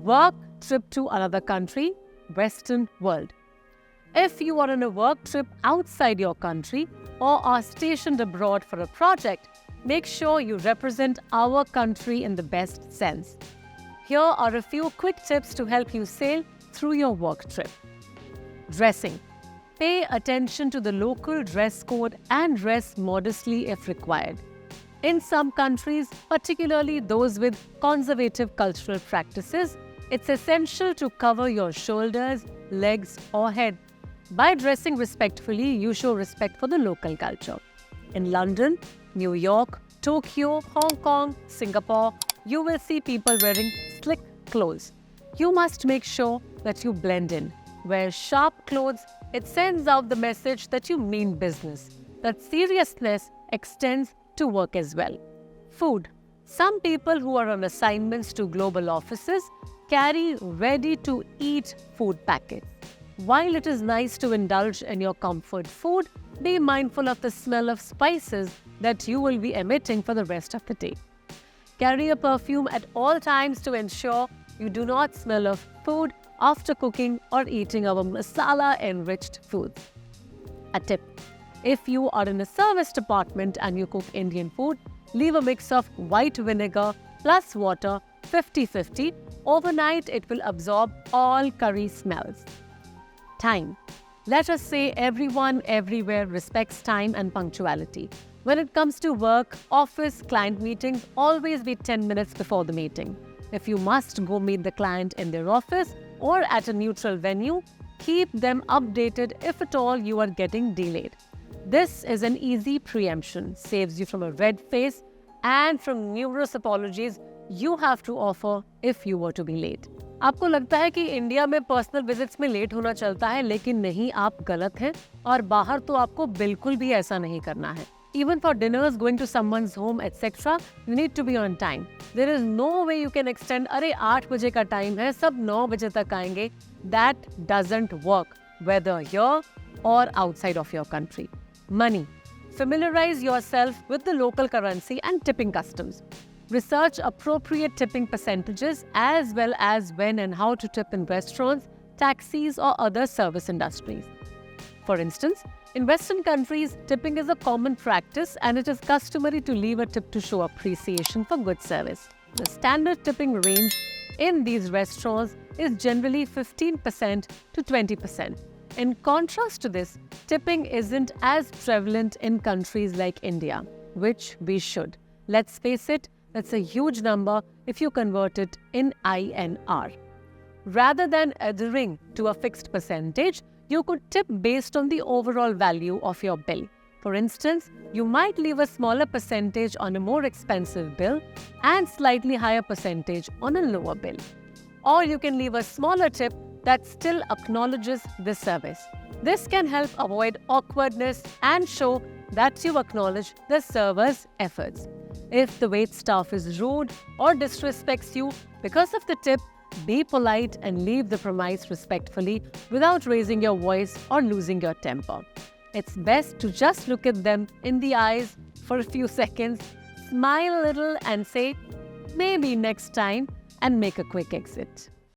Work trip to another country, Western world. If you are on a work trip outside your country or are stationed abroad for a project, make sure you represent our country in the best sense. Here are a few quick tips to help you sail through your work trip. Dressing. Pay attention to the local dress code and dress modestly if required. In some countries, particularly those with conservative cultural practices, it's essential to cover your shoulders, legs, or head. By dressing respectfully, you show respect for the local culture. In London, New York, Tokyo, Hong Kong, Singapore, you will see people wearing slick clothes. You must make sure that you blend in. Wear sharp clothes. It sends out the message that you mean business. That seriousness extends to work as well. Food. Some people who are on assignments to global offices carry ready-to-eat food packets. While it is nice to indulge in your comfort food, be mindful of the smell of spices that you will be emitting for the rest of the day. Carry a perfume at all times to ensure you do not smell of food after cooking or eating our masala-enriched foods. A tip. If you are in a service department and you cook Indian food, leave a mix of white vinegar plus water 50-50. Overnight, it will absorb all curry smells. Time. Let us say everyone everywhere respects time and punctuality. When it comes to work, office, client meetings, always be 10 minutes before the meeting. If you must go meet the client in their office or at a neutral venue, keep them updated if at all you are getting delayed. This is an easy preemption, saves you from a red face and from numerous apologies you have to offer if you were to be late. आपको लगता है कि India में personal visits में late होना चलता है, लेकिन नहीं, आप गलत हैं और बाहर तो आपको बिल्कुल भी ऐसा नहीं करना है. Even for dinners, going to someone's home, etc., you need to be on time. There is no way you can extend, अरे 8 बजे का टाइम है, सब 9 बजे तक आएंगे. That doesn't work, whether here or outside of your country. Money. Familiarize yourself with the local currency and tipping customs. Research appropriate tipping percentages as well as when and how to tip in restaurants, taxis, or other service industries. For instance, in Western countries, tipping is a common practice and it is customary to leave a tip to show appreciation for good service. The standard tipping range in these restaurants is generally 15% to 20%. In contrast to this, tipping isn't as prevalent in countries like India, which we should. Let's face it, that's a huge number if you convert it in INR. Rather than adhering to a fixed percentage, you could tip based on the overall value of your bill. For instance, you might leave a smaller percentage on a more expensive bill and slightly higher percentage on a lower bill. Or you can leave a smaller tip that still acknowledges the service. This can help avoid awkwardness and show that you acknowledge the server's efforts. If the wait staff is rude or disrespects you because of the tip, be polite and leave the premise respectfully without raising your voice or losing your temper. It's best to just look at them in the eyes for a few seconds, smile a little and say, maybe next time, and make a quick exit.